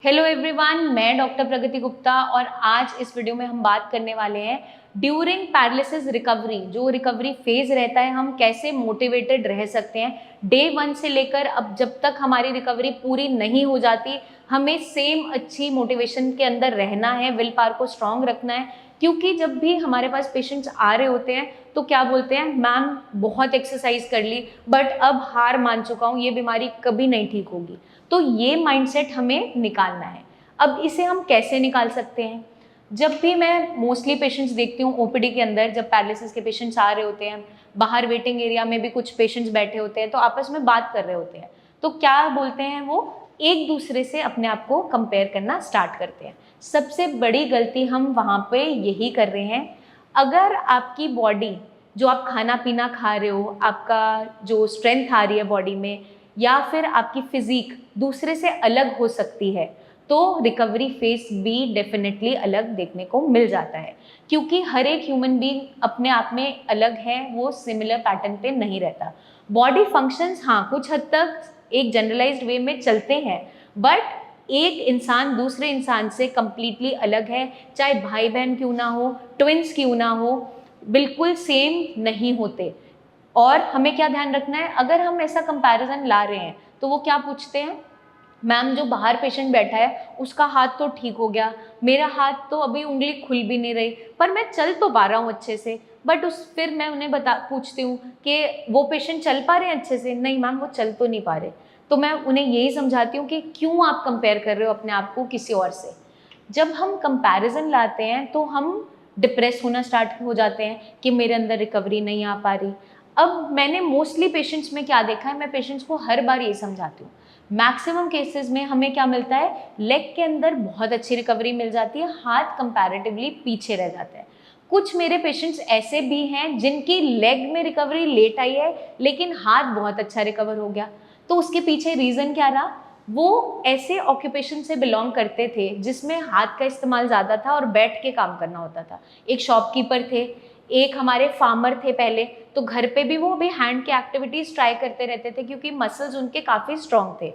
Hello everyone, मैं doctor प्रगति गुप्ता और आज इस वीडियो में हम बात करने वाले हैं ड्यूरिंग पैरालिसिस रिकवरी। जो रिकवरी फेज रहता है, हम कैसे मोटिवेटेड रह सकते हैं डे 1 से लेकर अब जब तक हमारी रिकवरी पूरी नहीं हो जाती। हमें सेम अच्छी मोटिवेशन के अंदर रहना है, विल पावर को स्ट्रांग रखना है, क्योंकि जब भी हमारे पास पेशेंट्स आ रहे होते हैं तो क्या बोलते हैं, मैम बहुत एक्सरसाइज कर ली बट अब हार मान चुका हूँ, ये बीमारी कभी नहीं ठीक होगी। तो ये माइंडसेट हमें निकालना है। अब इसे हम कैसे निकाल सकते हैं? जब भी मैं मोस्टली पेशेंट्स देखती हूँ ओपीडी के अंदर, जब पैरालिसिस के पेशेंट्स आ रहे होते हैं, बाहर वेटिंग एरिया में भी कुछ पेशेंट्स बैठे होते हैं, तो आपस में बात कर रहे होते हैं, तो क्या बोलते हैं, वो एक दूसरे से अपने आप को कंपेयर करना स्टार्ट करते हैं। सबसे बड़ी गलती हम वहाँ पे यही कर रहे हैं। अगर आपकी बॉडी, जो आप खाना पीना खा रहे हो, आपका जो स्ट्रेंथ आ रही है बॉडी में, या फिर आपकी फिजिक दूसरे से अलग हो सकती है, तो रिकवरी फेज भी डेफिनेटली अलग देखने को मिल जाता है, क्योंकि हर एक ह्यूमन बीइंग अपने आप में अलग है, वो सिमिलर पैटर्न पे नहीं रहता। बॉडी फंक्शंस हाँ कुछ हद तक एक जनरलाइज्ड वे में चलते हैं, बट एक इंसान दूसरे इंसान से कंप्लीटली अलग है, चाहे भाई बहन क्यों ना हो, ट्विंस क्यों ना हो, बिल्कुल सेम नहीं होते। और हमें क्या ध्यान रखना है, अगर हम ऐसा कंपैरिजन ला रहे हैं तो वो क्या पूछते हैं, मैम जो बाहर पेशेंट बैठा है उसका हाथ तो ठीक हो गया, मेरा हाथ तो अभी उंगली खुल भी नहीं रही, पर मैं चल तो पा रहा हूँ अच्छे से। बट फिर मैं उन्हें पूछती हूँ कि वो पेशेंट चल पा रहे हैं अच्छे से, नहीं मैम वो चल तो नहीं पा रहे। तो मैं उन्हें यही समझाती हूँ कि क्यों आप कंपेयर कर रहे हो अपने आप को किसी और से। जब हम कंपैरिजन लाते हैं तो हम डिप्रेस होना स्टार्ट हो जाते हैं कि मेरे अंदर रिकवरी नहीं आ पा रही। अब मैंने मोस्टली पेशेंट्स में क्या देखा है, मैं पेशेंट्स को हर बार यही समझाती हूँ, मैक्सिमम केसेस में हमें क्या मिलता है, लेग के अंदर बहुत अच्छी रिकवरी मिल जाती है, हाथ कंपैरेटिवली पीछे रह जाता है। कुछ मेरे पेशेंट्स ऐसे भी हैं जिनकी लेग में रिकवरी लेट आई है लेकिन हाथ बहुत अच्छा रिकवर हो गया। तो उसके पीछे रीज़न क्या रहा, वो ऐसे ऑक्यूपेशन से बिलोंग करते थे जिसमें हाथ का इस्तेमाल ज़्यादा था और बैठ के काम करना होता था। एक शॉपकीपर थे, एक हमारे फार्मर थे पहले, तो घर पे भी वो भी हैंड की एक्टिविटीज़ ट्राई करते रहते थे क्योंकि मसल्स उनके काफ़ी स्ट्रॉन्ग थे।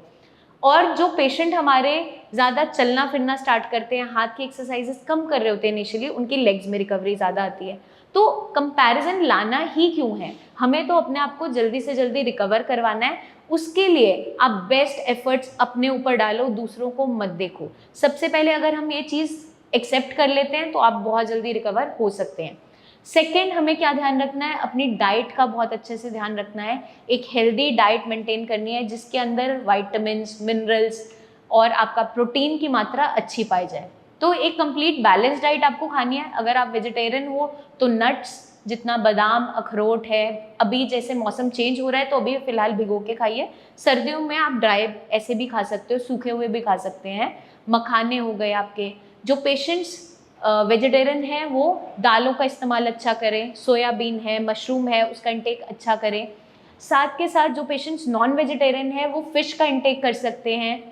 और जो पेशेंट हमारे ज़्यादा चलना फिरना स्टार्ट करते हैं, हाथ की एक्सरसाइजेस कम कर रहे होते हैं इनिशियली, उनकी लेग्स में रिकवरी ज़्यादा आती है। तो कंपैरिजन लाना ही क्यों है, हमें तो अपने आप को जल्दी से जल्दी रिकवर करवाना है। उसके लिए आप बेस्ट एफर्ट्स अपने ऊपर डालो, दूसरों को मत देखो। सबसे पहले अगर हम ये चीज़ एक्सेप्ट कर लेते हैं तो आप बहुत जल्दी रिकवर हो सकते हैं। सेकेंड, हमें क्या ध्यान रखना है, अपनी डाइट का बहुत अच्छे से ध्यान रखना है। एक हेल्दी डाइट मेंटेन करनी है जिसके अंदर वाइटामिन्स, मिनरल्स और आपका प्रोटीन की मात्रा अच्छी पाई जाए। तो एक कंप्लीट बैलेंस डाइट आपको खानी है। अगर आप वेजिटेरियन हो तो नट्स, जितना बादाम, अखरोट है, अभी जैसे मौसम चेंज हो रहा है तो अभी फ़िलहाल भिगो के खाइए। सर्दियों में आप ड्राई ऐसे भी खा सकते हो, सूखे हुए भी खा सकते हैं। मखाने हो गए आपके। जो पेशेंट्स वेजिटेरियन है वो दालों का इस्तेमाल अच्छा करें, सोयाबीन है, मशरूम है, उसका इंटेक अच्छा करें। साथ के साथ जो पेशेंट्स नॉन वेजिटेरियन है वो फिश का इंटेक कर सकते हैं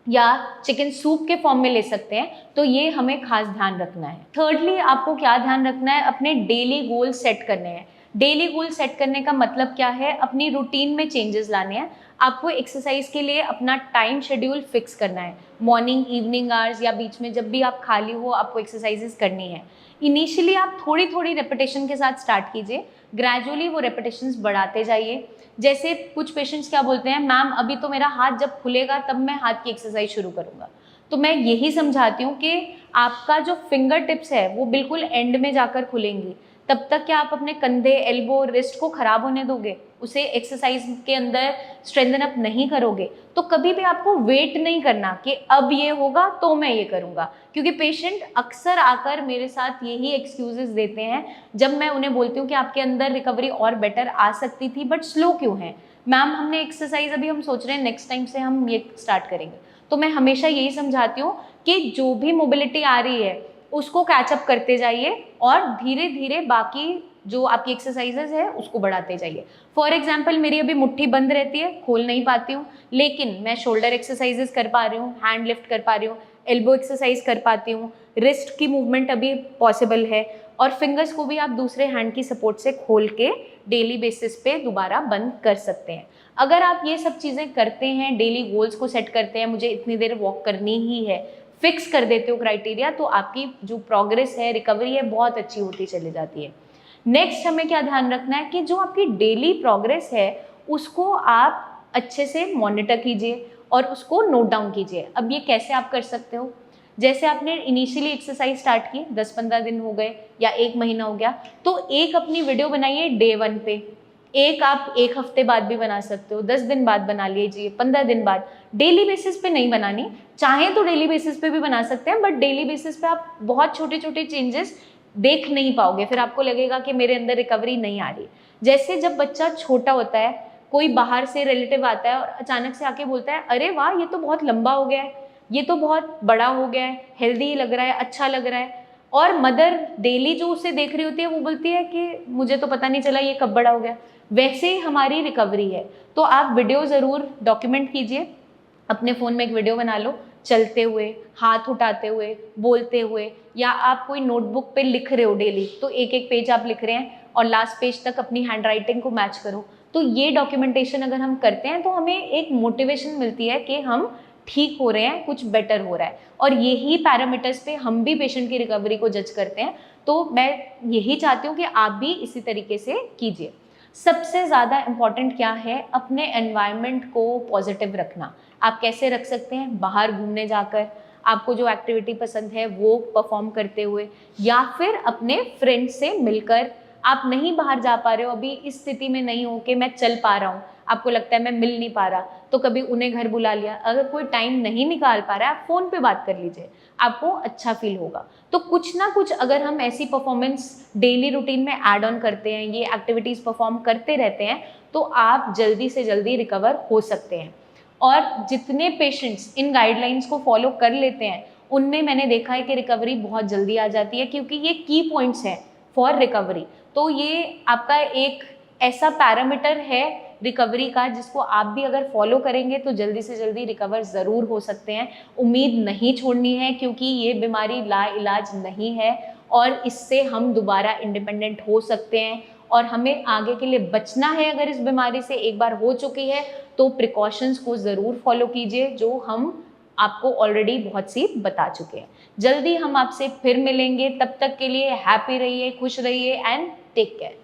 या चिकन सूप के फॉर्म में ले सकते हैं। तो ये हमें खास ध्यान रखना है। थर्डली, आपको क्या ध्यान रखना है, अपने डेली गोल सेट करने हैं। डेली गोल सेट करने का मतलब क्या है, अपनी रूटीन में चेंजेस लाने हैं। आपको एक्सरसाइज के लिए अपना टाइम शेड्यूल फिक्स करना है, मॉर्निंग, इवनिंग आवर्स या बीच में जब भी आप खाली हो आपको एक्सरसाइजेस करनी है। इनिशियली आप थोड़ी थोड़ी रेपिटेशन के साथ स्टार्ट कीजिए, ग्रेजुअली वो रेपिटेशंस बढ़ाते जाइए। जैसे कुछ पेशेंट्स क्या बोलते हैं, मैम अभी तो मेरा हाथ जब खुलेगा तब मैं हाथ की एक्सरसाइज शुरू करूँगा। तो मैं यही समझाती हूँ कि आपका जो फिंगर टिप्स है वो बिल्कुल एंड में जाकर खुलेंगी, तब तक क्या आप अपने कंधे, एल्बो, रिस्ट को खराब होने दोगे, उसे एक्सरसाइज के अंदर स्ट्रेंथन अप नहीं करोगे। तो कभी भी आपको वेट नहीं करना कि अब ये होगा तो मैं ये करूँगा, क्योंकि पेशेंट अक्सर आकर मेरे साथ यही एक्सक्यूजेस देते हैं जब मैं उन्हें बोलती हूँ कि आपके अंदर रिकवरी और बेटर आ सकती थी बट स्लो क्यों है। मैम हमने एक्सरसाइज अभी हम सोच रहे हैं नेक्स्ट टाइम से हम ये स्टार्ट करेंगे। तो मैं हमेशा यही समझाती हूँ कि जो भी मोबिलिटी आ रही है उसको कैचअप करते जाइए और धीरे धीरे बाकी जो आपकी एक्सरसाइजेज है उसको बढ़ाते जाइए। फॉर एग्जाम्पल, मेरी अभी मुट्ठी बंद रहती है, खोल नहीं पाती हूँ, लेकिन मैं शोल्डर एक्सरसाइजेज कर पा रही हूँ, हैंड लिफ्ट कर पा रही हूँ, एल्बो एक्सरसाइज कर पाती हूँ, रिस्ट की मूवमेंट अभी पॉसिबल है, और फिंगर्स को भी आप दूसरे हैंड की सपोर्ट से खोल के डेली बेसिस पे दोबारा बंद कर सकते हैं। अगर आप ये सब चीज़ें करते हैं, डेली गोल्स को सेट करते हैं, मुझे इतनी देर वॉक करनी ही है, फिक्स कर देते हो क्राइटेरिया, तो आपकी जो प्रोग्रेस है, रिकवरी है, बहुत अच्छी होती चली जाती है। नेक्स्ट हमें क्या ध्यान रखना है कि जो आपकी डेली प्रोग्रेस है उसको आप अच्छे से मॉनिटर कीजिए और उसको नोट डाउन कीजिए। अब ये कैसे आप कर सकते हो? जैसे आपने इनिशियली एक्सरसाइज स्टार्ट की, 10-15 दिन हो गए या 1 महीना हो गया, तो एक अपनी वीडियो बनाइए डे 1 पे, एक आप 1 हफ्ते बाद भी बना सकते हो, 10 दिन बाद बना लीजिए, 15 दिन बाद। डेली बेसिस पे नहीं बनानी, चाहें तो डेली बेसिस पे भी बना सकते हैं, बट डेली बेसिस पे आप बहुत छोटे छोटे चेंजेस देख नहीं पाओगे, फिर आपको लगेगा कि मेरे अंदर रिकवरी नहीं आ रही। जैसे जब बच्चा छोटा होता है, कोई बाहर से रिलेटिव आता है और अचानक से आके बोलता है, अरे वाह ये तो बहुत लंबा हो गया है, ये तो बहुत बड़ा हो गया है, हेल्दी लग रहा है, अच्छा लग रहा है, और मदर डेली जो उसे देख रही होती है वो बोलती है कि मुझे तो पता नहीं चला ये कब बड़ा हो गया। वैसे ही हमारी रिकवरी है। तो आप वीडियो ज़रूर डॉक्यूमेंट कीजिए, अपने फ़ोन में एक वीडियो बना लो, चलते हुए, हाथ उठाते हुए, बोलते हुए, या आप कोई नोटबुक पे लिख रहे हो डेली, तो एक एक पेज आप लिख रहे हैं और लास्ट पेज तक अपनी हैंड राइटिंग को मैच करो। तो ये डॉक्यूमेंटेशन अगर हम करते हैं तो हमें एक मोटिवेशन मिलती है कि हम ठीक हो रहे हैं, कुछ बेटर हो रहा है, और यही पैरामीटर्स पे हम भी पेशेंट की रिकवरी को जज करते हैं। तो मैं यही चाहती हूँ कि आप भी इसी तरीके से कीजिए। सबसे ज़्यादा इम्पॉर्टेंट क्या है? अपने एनवायरनमेंट को पॉजिटिव रखना। आप कैसे रख सकते हैं? बाहर घूमने जाकर, आपको जो एक्टिविटी पसंद है वो परफॉर्म करते हुए, या फिर अपने फ्रेंड से मिलकर। आप नहीं बाहर जा पा रहे हो, अभी इस स्थिति में नहीं हो कि मैं चल पा रहा हूँ, आपको लगता है मैं मिल नहीं पा रहा, तो कभी उन्हें घर बुला लिया। अगर कोई टाइम नहीं निकाल पा रहा है, आप फ़ोन पे बात कर लीजिए, आपको अच्छा फील होगा। तो कुछ ना कुछ अगर हम ऐसी परफॉर्मेंस डेली रूटीन में ऐड ऑन करते हैं, ये एक्टिविटीज़ परफॉर्म करते रहते हैं, तो आप जल्दी से जल्दी रिकवर हो सकते हैं। और जितने पेशेंट्स इन गाइडलाइंस को फॉलो कर लेते हैं, उनमें मैंने देखा है कि रिकवरी बहुत जल्दी आ जाती है, क्योंकि ये की पॉइंट्स हैं फॉर रिकवरी। तो ये आपका एक ऐसा पैरामीटर है रिकवरी का जिसको आप भी अगर फॉलो करेंगे तो जल्दी से जल्दी रिकवर ज़रूर हो सकते हैं। उम्मीद नहीं छोड़नी है, क्योंकि ये बीमारी लाइलाज नहीं है और इससे हम दोबारा इंडिपेंडेंट हो सकते हैं। और हमें आगे के लिए बचना है, अगर इस बीमारी से एक बार हो चुकी है तो प्रिकॉशंस को ज़रूर फॉलो कीजिए, जो हम आपको ऑलरेडी बहुत सी बता चुके हैं। जल्दी हम आपसे फिर मिलेंगे, तब तक के लिए हैप्पी रहिए, खुश रहिए एंड टेक केयर।